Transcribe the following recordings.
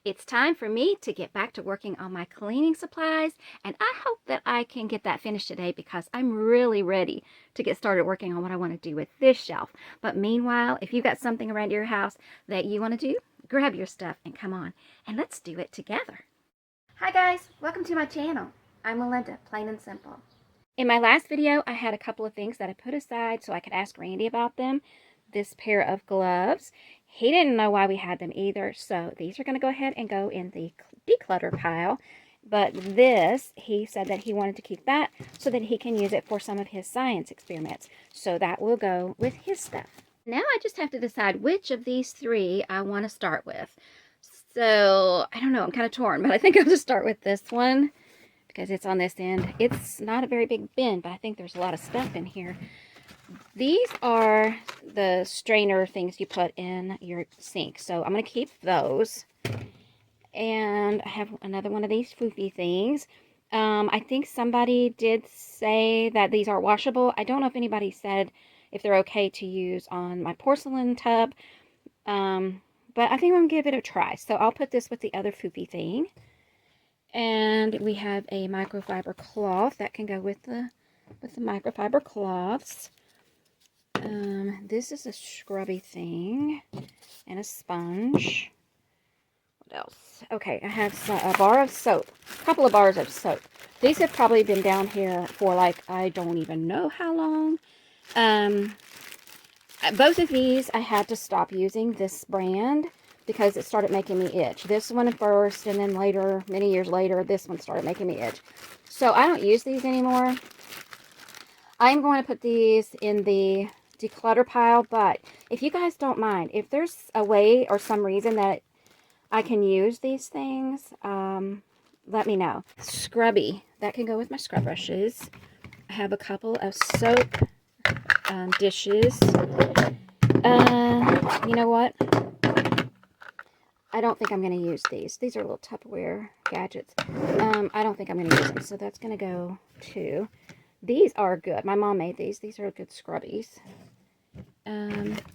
It's time for me to get back to working on my cleaning supplies, and I hope that I can get that finished today because I'm really ready to get started working on what I want to do with this shelf. But meanwhile, if you've got something around your house that you want to do, grab your stuff and come on, and let's do it together. Hi guys, welcome to my channel. I'm Melinda, plain and simple. In my last video, I had a couple of things that I put aside so I could ask Randy about them. This pair of gloves. He didn't know why we had them either, so these are going to go ahead and go in the declutter pile. But this, he said that he wanted to keep that so that he can use it for some of his science experiments. So that will go with his stuff. Now I just have to decide which of these three I want to start with. So, I don't know, I'm kind of torn, but I think I'll just start with this one because it's on this end. It's not a very big bin, but I think there's a lot of stuff in here. These are the strainer things you put in your sink. So I'm going to keep those. And I have another one of these foofy things. I think somebody did say that these are washable. I don't know if anybody said if they're okay to use on my porcelain tub. But I think I'm going to give it a try. So I'll put this with the other foofy thing. And we have a microfiber cloth that can go with the microfiber cloths. This is a scrubby thing and a sponge. What else? Okay, I have a bar of soap, a couple of bars of soap. These have probably been down here for like, I don't even know how long. Both of these I had to stop using this brand because it started making me itch. This one first, and then later, many years later, this one started making me itch. So I don't use these anymore. I'm going to put these in the declutter pile, but if you guys don't mind, if there's a way or some reason that I can use these things, let me know. Scrubby, that can go with my scrub brushes. I have a couple of soap dishes. You know what? I don't think I'm going to use these. These are little Tupperware gadgets. I don't think I'm going to use them, so that's going to go too. These are good. My mom made these. These are good scrubbies.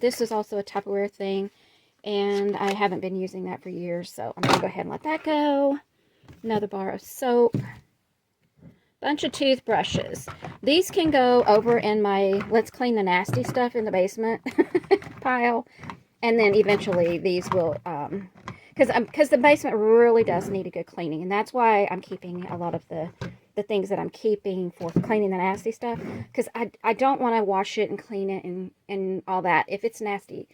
This is also a Tupperware thing, and I haven't been using that for years, so I'm going to go ahead and let that go. Another bar of soap. Bunch of toothbrushes. These can go over in my let's clean the nasty stuff in the basement pile, and then eventually these will, because the basement really does need a good cleaning, and that's why I'm keeping a lot of the things that I'm keeping for cleaning the nasty stuff, because I don't want to wash it and clean it and all that. If it's nasty,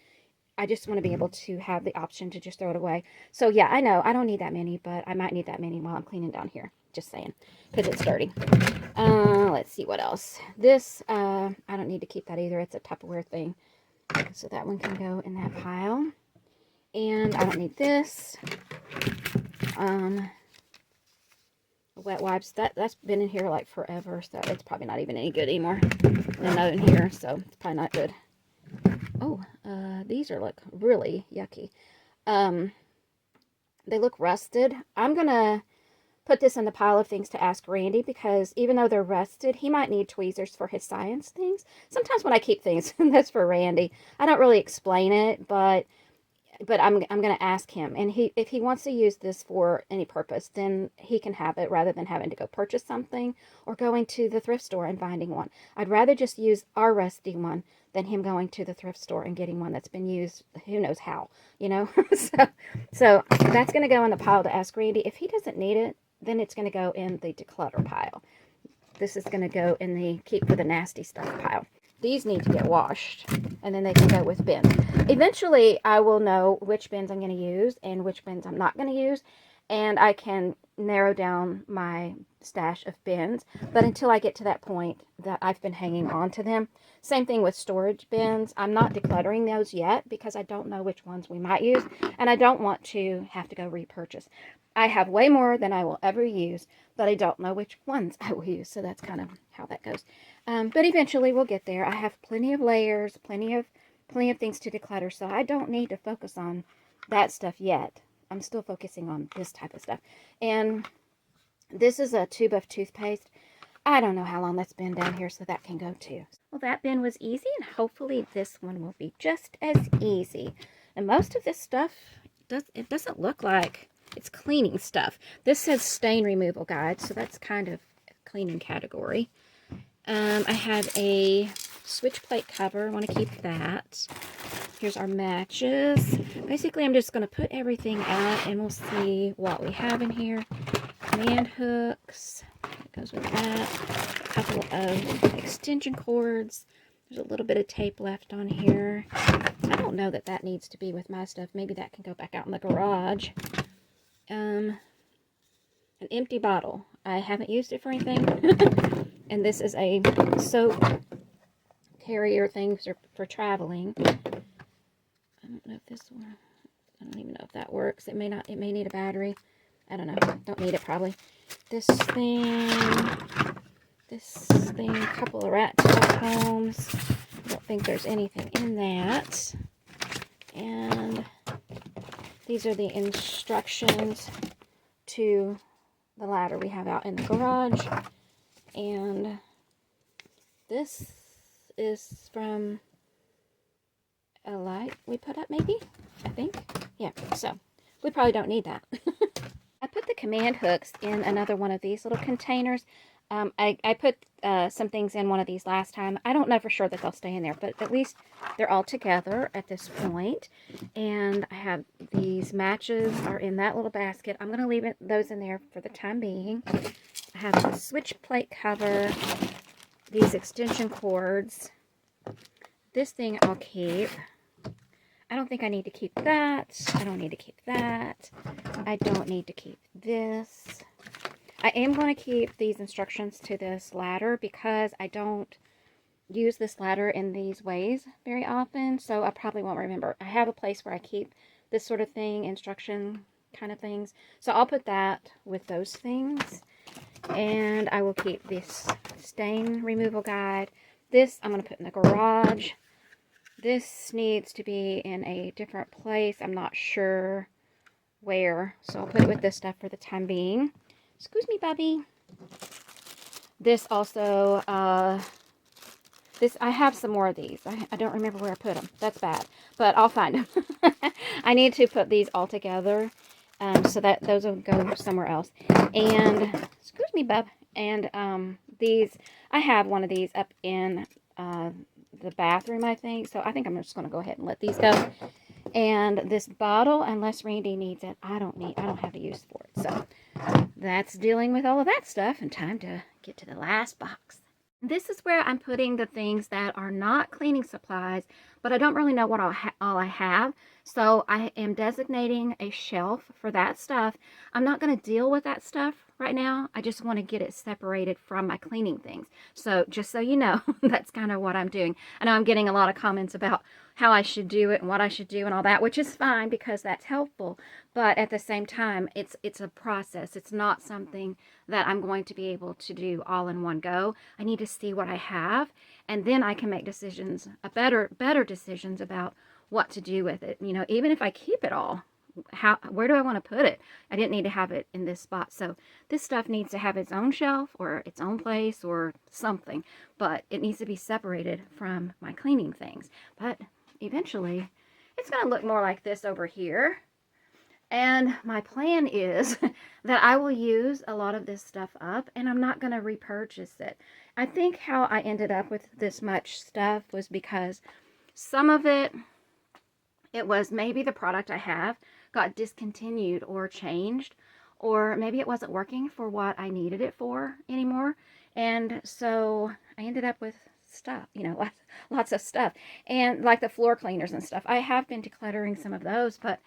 I just want to be able to have the option to just throw it away. So yeah, I know I don't need that many, but I might need that many while I'm cleaning down here. Just saying, because it's dirty. Let's see what else. This, I don't need to keep that either. It's a Tupperware thing. So that one can go in that pile. And I don't need this. Wet wipes, that's been in here like forever, so it's probably not even any good anymore. Another in here, so it's probably not good. Oh, these are like really yucky. They look rusted. I'm gonna put this in the pile of things to ask Randy, because even though they're rusted, he might need tweezers for his science things. Sometimes when I keep things, that's for Randy. I don't really explain it, but I'm going to ask him, and if he wants to use this for any purpose, then he can have it rather than having to go purchase something or going to the thrift store and finding one. I'd rather just use our rusty one than him going to the thrift store and getting one that's been used who knows how, you know. so that's going to go in the pile to ask Randy. If he doesn't need it, then it's going to go in the declutter pile. This is going to go in the keep for the nasty stuff pile. These need to get washed, and then they can go with bins. Eventually, I will know which bins I'm going to use and which bins I'm not going to use, and I can narrow down my stash of bins. But until I get to that point, that I've been hanging on to them. Same thing with storage bins. I'm not decluttering those yet because I don't know which ones we might use, and I don't want to have to go repurchase. I have way more than I will ever use, but I don't know which ones I will use, so that's kind of how that goes. But eventually we'll get there. I have plenty of layers, plenty of things to declutter, so I don't need to focus on that stuff yet. I'm still focusing on this type of stuff. And this is a tube of toothpaste. I don't know how long that's been down here, so that can go too. Well, that bin was easy, and hopefully this one will be just as easy. And most of this stuff, it doesn't look like It's cleaning stuff. This says stain removal guide, so that's kind of a cleaning category. I have a switch plate cover. I want to keep that. Here's our matches. Basically, I'm just going to put everything out and we'll see what we have in here. Command hooks. That goes with that. A couple of extension cords. There's a little bit of tape left on here. I don't know that that needs to be with my stuff. Maybe that can go back out in the garage. An empty bottle. I haven't used it for anything. And this is a soap carrier thing for traveling. I don't know if this one, I don't even know if that works. It may not, it may need a battery. I don't know. Don't need it probably. This thing, a couple of rat tail combs. I don't think there's anything in that. And these are the instructions to the ladder we have out in the garage. And this is from a light we put up, maybe, I think. Yeah, so we probably don't need that. I put the command hooks in another one of these little containers. I put some things in one of these last time. I don't know for sure that they'll stay in there, but at least they're all together at this point. And I have these matches are in that little basket. I'm going to leave those in there for the time being. I have a switch plate cover, these extension cords. This thing I'll keep. I don't think I need to keep that. I don't need to keep that. I don't need to keep this. I am going to keep these instructions to this ladder because I don't use this ladder in these ways very often, so I probably won't remember. I have a place where I keep this sort of thing, instruction kind of things. So I'll put that with those things. And I will keep this stain removal guide. This I'm going to put in the garage. This needs to be in a different place. I'm not sure where. So I'll put it with this stuff for the time being. Excuse me, Bubby. This also, I have some more of these. I don't remember where I put them. That's bad. But I'll find them. I need to put these all together. So that those will go somewhere else. And, excuse me, bub. And these, I have one of these up in the bathroom, I think. So I think I'm just going to go ahead and let these go. And this bottle, unless Randy needs it, I don't have a use for it. So that's dealing with all of that stuff. And time to get to the last box. This is where I'm putting the things that are not cleaning supplies, but I don't really know what all I have. So I am designating a shelf for that stuff. I'm not going to deal with that stuff right now. I just want to get it separated from my cleaning things. So just so you know, that's kind of what I'm doing. I know I'm getting a lot of comments about how I should do it and what I should do and all that, which is fine because that's helpful. But at the same time, it's a process. It's not something that I'm going to be able to do all in one go. I need to see what I have, and then I can make decisions, better decisions about what to do with it. You know, even if I keep it all, where do I want to put it? I didn't need to have it in this spot. So this stuff needs to have its own shelf or its own place or something, but it needs to be separated from my cleaning things. But eventually it's going to look more like this over here. And my plan is that I will use a lot of this stuff up and I'm not going to repurchase it. I think how I ended up with this much stuff was because some of it was maybe the product I have got discontinued or changed, or maybe it wasn't working for what I needed it for anymore. And so I ended up with stuff, you know, lots of stuff. And like the floor cleaners and stuff, I have been decluttering some of those, but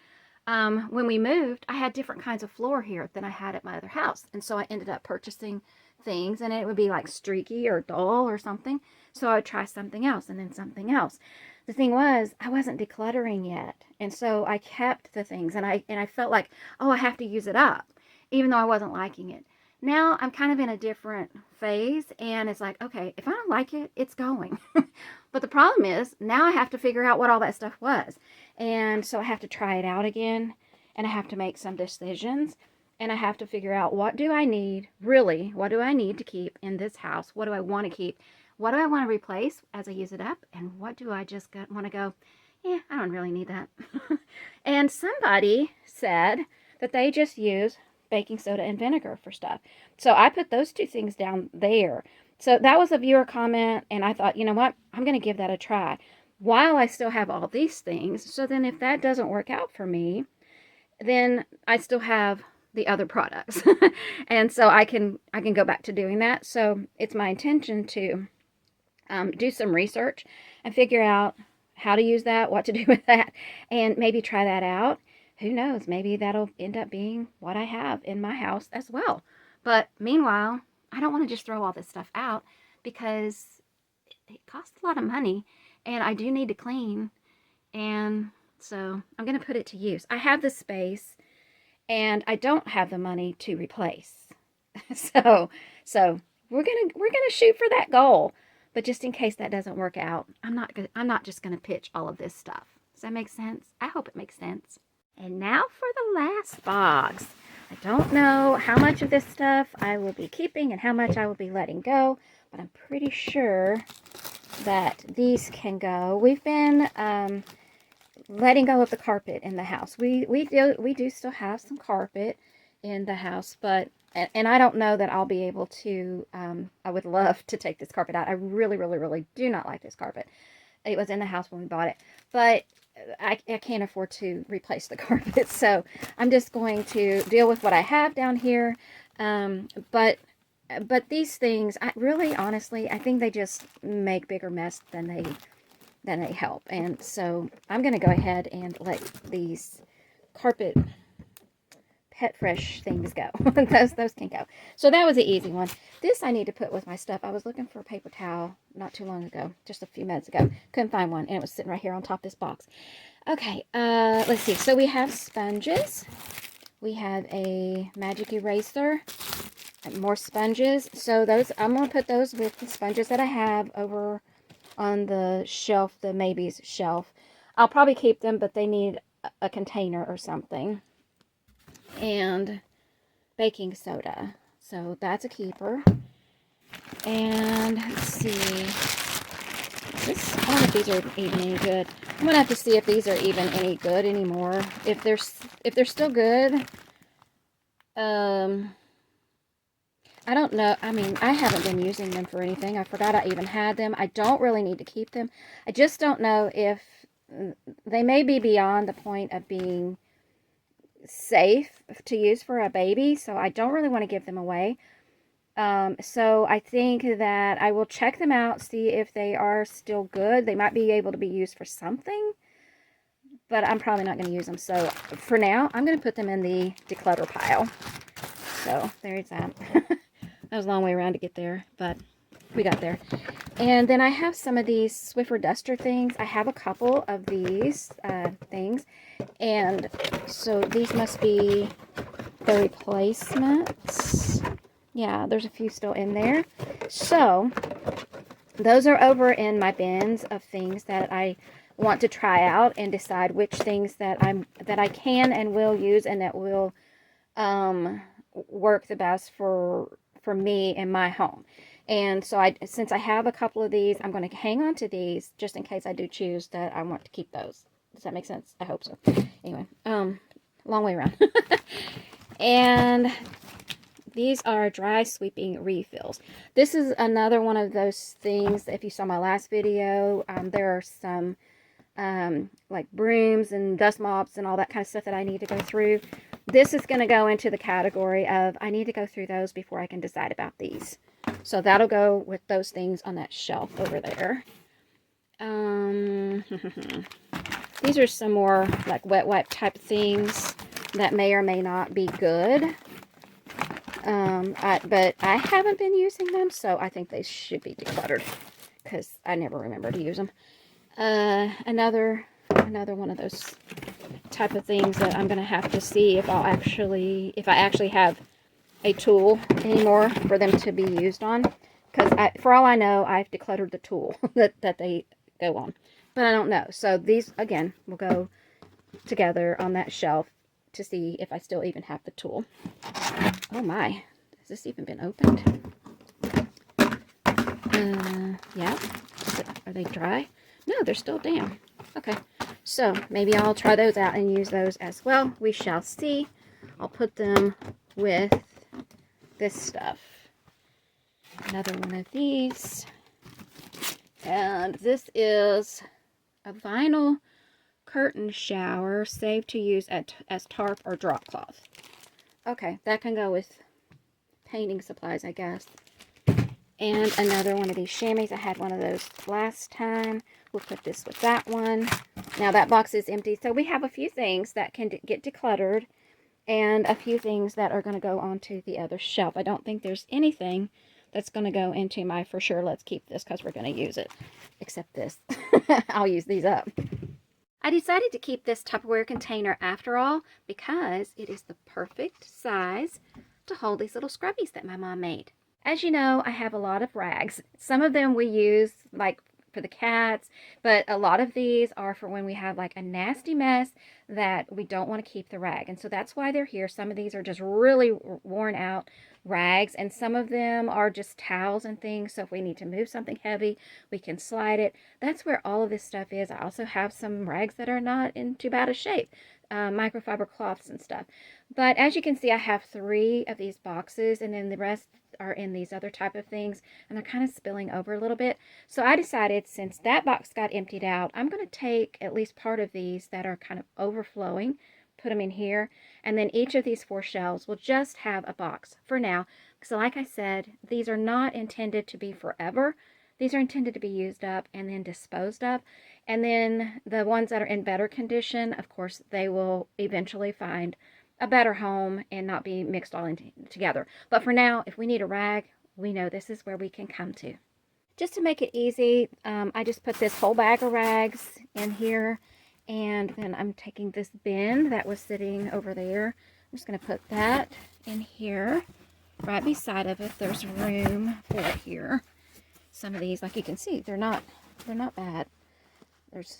when we moved, I had different kinds of floor here than I had at my other house. And so I ended up purchasing things, and it would be like streaky or dull or something. So I would try something else and then something else. The thing was, I wasn't decluttering yet. And so I kept the things, and I felt like, oh, I have to use it up, even though I wasn't liking it. Now I'm kind of in a different phase, and it's like, okay, if I don't like it, it's going. But the problem is, now I have to figure out what all that stuff was. And so I have to try it out again, and I have to make some decisions, and I have to figure out, what do I need, really, what do I need to keep in this house? What do I want to keep? What do I want to replace as I use it up? And what do I just want to go, I don't really need that. And somebody said that they just use baking soda and vinegar for stuff. So I put those two things down there. So that was a viewer comment, and I thought, you know what, I'm going to give that a try while I still have all these things. So then if that doesn't work out for me, then I still have the other products. And so I can go back to doing that. So it's my intention to do some research and figure out how to use that, what to do with that, and maybe try that out. Who knows, maybe that'll end up being what I have in my house as well. But meanwhile, I don't want to just throw all this stuff out because it costs a lot of money and I do need to clean. And so I'm going to put it to use. I have the space and I don't have the money to replace. So we're going to shoot for that goal. But just in case that doesn't work out, I'm not just going to pitch all of this stuff. Does that make sense? I hope it makes sense. And now for the last box. I don't know how much of this stuff I will be keeping and how much I will be letting go, but I'm pretty sure that these can go. We've been letting go of the carpet in the house. We do still have some carpet in the house, but and I don't know that I'll be able to. I would love to take this carpet out. I really, really, really do not like this carpet. It was in the house when we bought it, but I can't afford to replace the carpet, so I'm just going to deal with what I have down here. But these things, honestly, I think they just make bigger mess than they help. And so I'm going to go ahead and let these carpet pet fresh things go. those can go. So that was the easy one. This I need to put with my stuff. I was looking for a paper towel not too long ago, just a few minutes ago. Couldn't find one, and it was sitting right here on top of this box. Okay, let's see. So we have sponges. We have a magic eraser. And more sponges. So those, I'm going to put those with the sponges that I have over on the shelf, the maybes shelf. I'll probably keep them, but they need a container or something. And baking soda. So that's a keeper. And let's see. I don't know if these are even any good. I'm going to have to see if these are even any good anymore. If they're still good. I don't know. I mean, I haven't been using them for anything. I forgot I even had them. I don't really need to keep them. I just don't know if they may be beyond the point of being safe to use for a baby. So I don't really want to give them away. So I think that I will check them out, see if they are still good. They might be able to be used for something, but I'm probably not going to use them. So for now, I'm going to put them in the declutter pile. So there's that. That was a long way around to get there, but we got there. And then I have some of these Swiffer duster things. I have a couple of these things. And so these must be the replacements. Yeah, there's a few still in there. So those are over in my bins of things that I want to try out and decide which things that I can and will use and that will work the best for me in my home. And so since I have a couple of these, I'm going to hang on to these just in case I do choose that I want to keep those. Does that make sense? I hope so. Anyway, long way around. And these are dry sweeping refills. This is another one of those things. If you saw my last video, there are some like brooms and dust mops and all that kind of stuff that I need to go through. This is going to go into the category of I need to go through those before I can decide about these. So that'll go with those things on that shelf over there. These are some more like wet wipe type things that may or may not be good. But I haven't been using them, so I think they should be decluttered because I never remember to use them. Another one of those type of things that I'm going to have to see if I actually have a tool anymore for them to be used on, because for all I know, I've decluttered the tool that they go on, but I don't know. So these again will go together on that shelf to see if I still even have the tool. Oh my, has this even been opened? Yeah. Are they dry? No, they're still damp. Okay, so maybe I'll try those out and use those as well. We shall see I'll put them with this stuff. Another one of these. And this is a vinyl curtain shower saved to use as tarp or drop cloth. Okay, that can go with painting supplies, I guess. And another one of these chamois. I had one of those last time. We'll put this with that one. Now that box is empty, so we have a few things that can get decluttered and a few things that are going to go onto the other shelf. I don't think there's anything that's going to go into my for sure let's keep this because we're going to use it. Except this. I'll use these up. I decided to keep this Tupperware container after all because it is the perfect size to hold these little scrubbies that my mom made. As you know, I have a lot of rags. Some of them we use like for the cats, but a lot of these are for when we have like a nasty mess that we don't want to keep the rag. And so that's why they're here. Some of these are just really worn out rags, and some of them are just towels and things. So if we need to move something heavy, we can slide it. That's where all of this stuff is. I also have some rags that are not in too bad a shape. Microfiber cloths and stuff. But as you can see, I have 3 of these boxes, and then the rest are in these other type of things, and they're kind of spilling over a little bit. So I decided, since that box got emptied out, I'm going to take at least part of these that are kind of overflowing, put them in here, and then each of these 4 shelves will just have a box for now. So like I said, these are not intended to be forever. These are intended to be used up and then disposed of. And then the ones that are in better condition, of course, they will eventually find a better home and not be mixed all in together. But for now, if we need a rag, we know this is where we can come to. Just to make it easy, I just put this whole bag of rags in here. And then I'm taking this bin that was sitting over there. I'm just going to put that in here. Right beside of it, there's room for it here. Some of these, like you can see, they're not bad.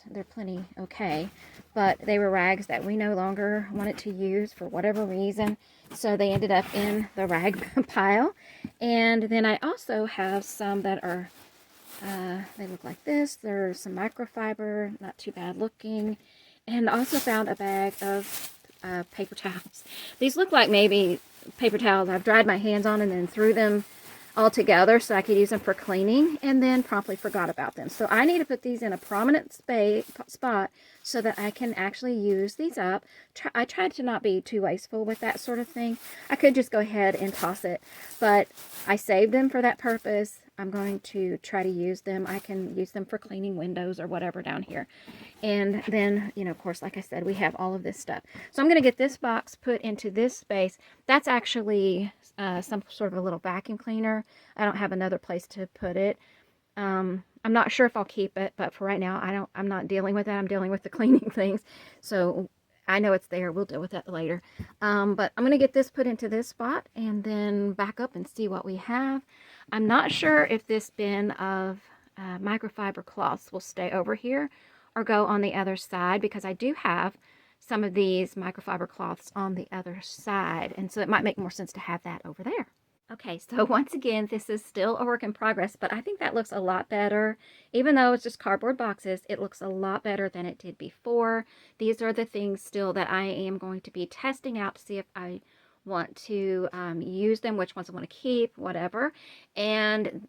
They're plenty okay, but they were rags that we no longer wanted to use for whatever reason, so they ended up in the rag pile. And then I also have some that are they look like this. There's some microfiber, not too bad looking, and also found a bag of paper towels. These look like maybe paper towels I've dried my hands on and then threw them all together so I could use them for cleaning, and then promptly forgot about them. So I need to put these in a prominent spot so that I can actually use these up. I tried to not be too wasteful with that sort of thing. I could just go ahead and toss it, but I saved them for that purpose. I'm going to try to use them. I can use them for cleaning windows or whatever down here. And then, you know, of course, like I said, we have all of this stuff. So I'm going to get this box put into this space. That's actually some sort of a little vacuum cleaner. I don't have another place to put it. I'm not sure if I'll keep it, but for right now, I'm not dealing with that. I'm dealing with the cleaning things. So I know it's there. We'll deal with that later. But I'm going to get this put into this spot and then back up and see what we have. I'm not sure if this bin of microfiber cloths will stay over here or go on the other side, because I do have some of these microfiber cloths on the other side, and so it might make more sense to have that over there. Okay, so once again, this is still a work in progress, but I think that looks a lot better. Even though it's just cardboard boxes, it looks a lot better than it did before. These are the things still that I am going to be testing out to see if I want to use them, which ones I want to keep, whatever. And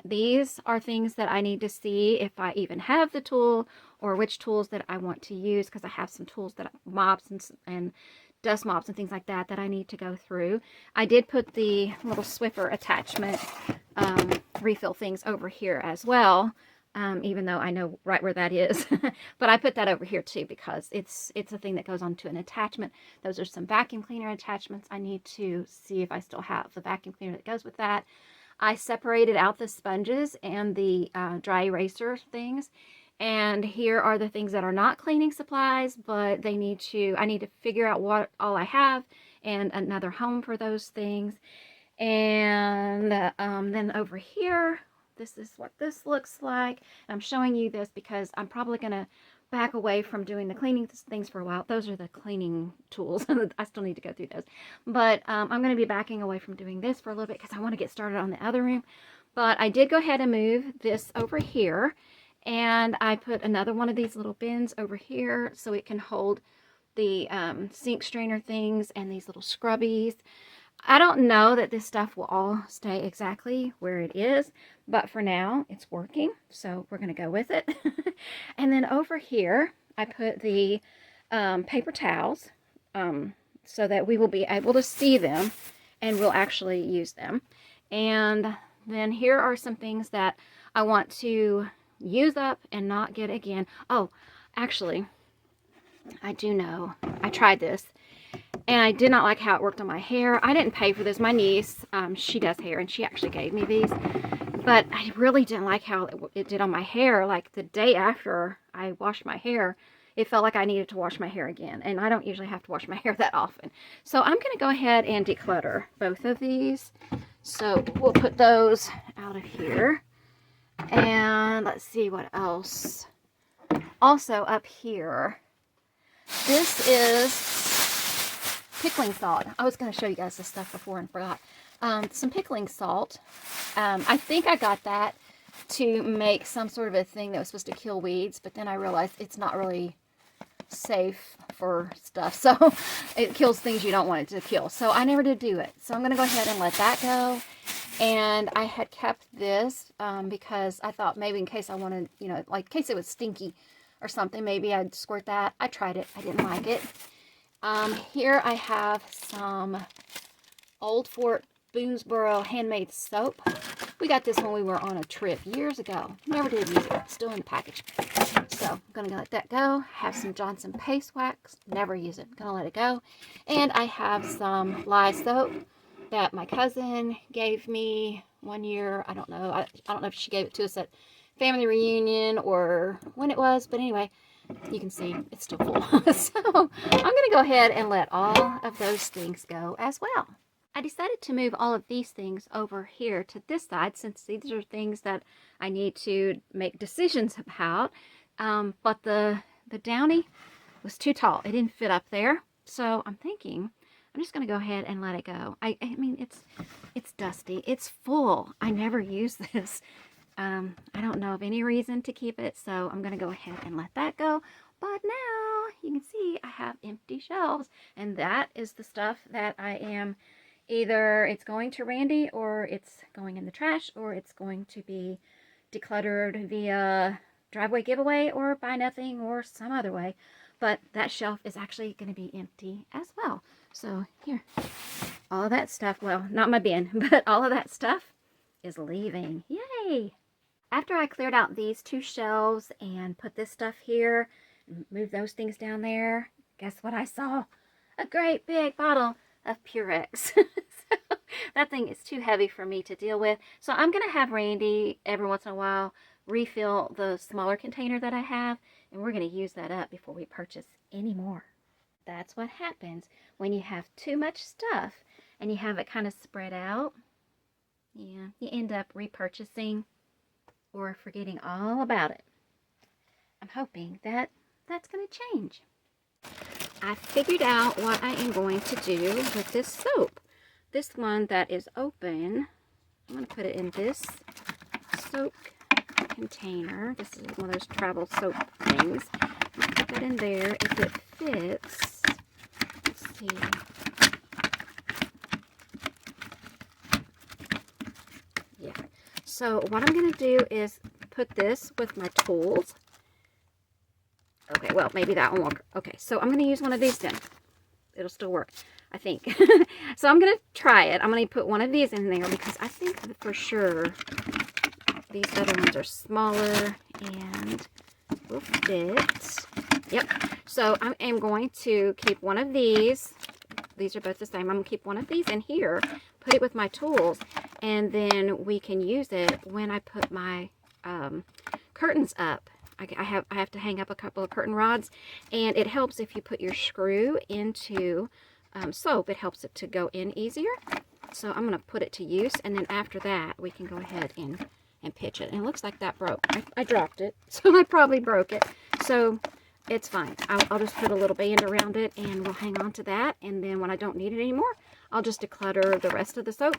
these are things that I need to see if I even have the tool or which tools that I want to use, because I have some tools that mops and dust mops and things like that that I need to go through. I did put the little Swiffer attachment refill things over here as well, even though I know right where that is. But I put that over here too because it's a thing that goes onto an attachment. Those are some vacuum cleaner attachments. I need to see if I still have the vacuum cleaner that goes with that. I separated out the sponges and the dry eraser things. And here are the things that are not cleaning supplies, but I need to figure out what all I have and another home for those things. And then over here, this is what this looks like. I'm showing you this because I'm probably going to back away from doing the cleaning things for a while. Those are the cleaning tools. I still need to go through those. But I'm going to be backing away from doing this for a little bit because I want to get started on the other room. But I did go ahead and move this over here. And I put another one of these little bins over here so it can hold the sink strainer things and these little scrubbies. I don't know that this stuff will all stay exactly where it is, but for now it's working, so we're going to go with it. And then over here I put the paper towels so that we will be able to see them and we'll actually use them. And then here are some things that I want to use up and not get again. Oh, actually, I do know. I tried this and I did not like how it worked on my hair. I didn't pay for this. My niece, she does hair and she actually gave me these. But I really didn't like how it did on my hair. Like the day after I washed my hair, it felt like I needed to wash my hair again. And I don't usually have to wash my hair that often. So I'm going to go ahead and declutter both of these. So we'll put those out of here. And let's see what else. Also up here, this is pickling salt. I was going to show you guys this stuff before and forgot. Some pickling salt. I think I got that to make some sort of a thing that was supposed to kill weeds, but then I realized it's not really safe for stuff, so it kills things you don't want it to kill. So I never did do it. So I'm going to go ahead and let that go. And I had kept this because I thought maybe in case I wanted, you know, like in case it was stinky or something, maybe I'd squirt that. I tried it. I didn't like it. Here I have some Old Fort Boonesboro handmade soap. We got this when we were on a trip years ago. Never did use it. Still in the package. So I'm going to let that go. Have some Johnson paste wax. Never use it. Going to let it go. And I have some lye soap that my cousin gave me one year. I don't know. I don't know if she gave it to us at family reunion or when it was. But anyway, you can see it's still full. So I'm going to go ahead and let all of those things go as well. I decided to move all of these things over here to this side since these are things that I need to make decisions about. But the Downy was too tall. It didn't fit up there. So I'm thinking I'm just going to go ahead and let it go. I mean, it's dusty. It's full. I never use this. I don't know of any reason to keep it. So I'm going to go ahead and let that go. But now you can see I have empty shelves. And that is the stuff that I am either it's going to Randy or it's going in the trash or it's going to be decluttered via driveway giveaway or buy nothing or some other way. But that shelf is actually going to be empty as well. So here, all of that stuff, well, not my bin, but all of that stuff is leaving. Yay! After I cleared out these two shelves and put this stuff here, move those things down there, guess what I saw? A great big bottle of Purex. So that thing is too heavy for me to deal with. So I'm going to have Randy every once in a while refill the smaller container that I have, and we're going to use that up before we purchase any more. That's what happens when you have too much stuff and you have it kind of spread out. Yeah, you end up repurchasing or forgetting all about it. I'm hoping that that's going to change. I figured out what I am going to do with this soap. This one that is open, I'm going to put it in this soap container. This is one of those travel soap things. I'll put that in there if it fits. Let's see. Yeah. So what I'm going to do is put this with my tools. Okay, well, maybe that one won't work. Okay, so I'm going to use one of these then. It'll still work, I think. So I'm going to try it. I'm going to put one of these in there because I think for sure these other ones are smaller and will fit. Yep. So I am going to keep one of these. These are both the same. I'm going to keep one of these in here, put it with my tools, and then we can use it when I put my curtains up. I have to hang up a couple of curtain rods, and it helps if you put your screw into soap. It helps it to go in easier. So I'm going to put it to use, and then after that we can go ahead and pitch it. And it looks like that broke. I dropped it, so I probably broke it. So it's fine. I'll just put a little band around it, and we'll hang on to that. And then when I don't need it anymore, I'll just declutter the rest of the soap,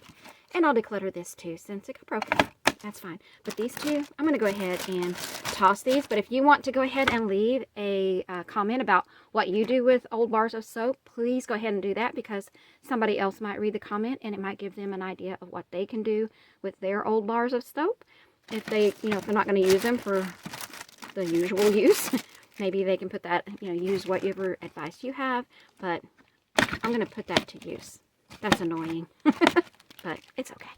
and I'll declutter this too since it got broken. that's fine. But these two, I'm going to go ahead and toss these. But if you want to go ahead and leave a comment about what you do with old bars of soap, please go ahead and do that, because somebody else might read the comment and it might give them an idea of what they can do with their old bars of soap. If they, if they're not going to use them for the usual use, maybe they can put that, use whatever advice you have. But I'm going to put that to use. That's annoying, but it's okay.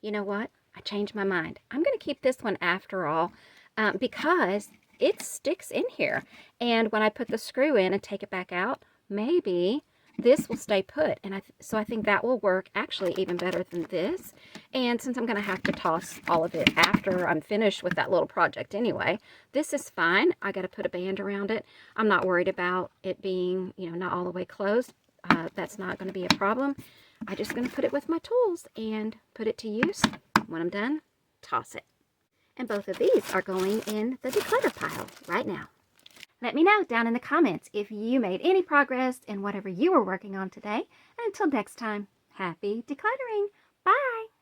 You know what? I changed my mind. I'm going to keep this one after all, because it sticks in here. And when I put the screw in and take it back out, maybe this will stay put. And so I think that will work actually even better than this. And since I'm going to have to toss all of it after I'm finished with that little project anyway, this is fine. I got to put a band around it. I'm not worried about it being, not all the way closed. That's not going to be a problem. I'm just going to put it with my tools and put it to use. When I'm done, toss it. And both of these are going in the declutter pile right now. Let me know down in the comments if you made any progress in whatever you were working on today. And until next time, happy decluttering. Bye!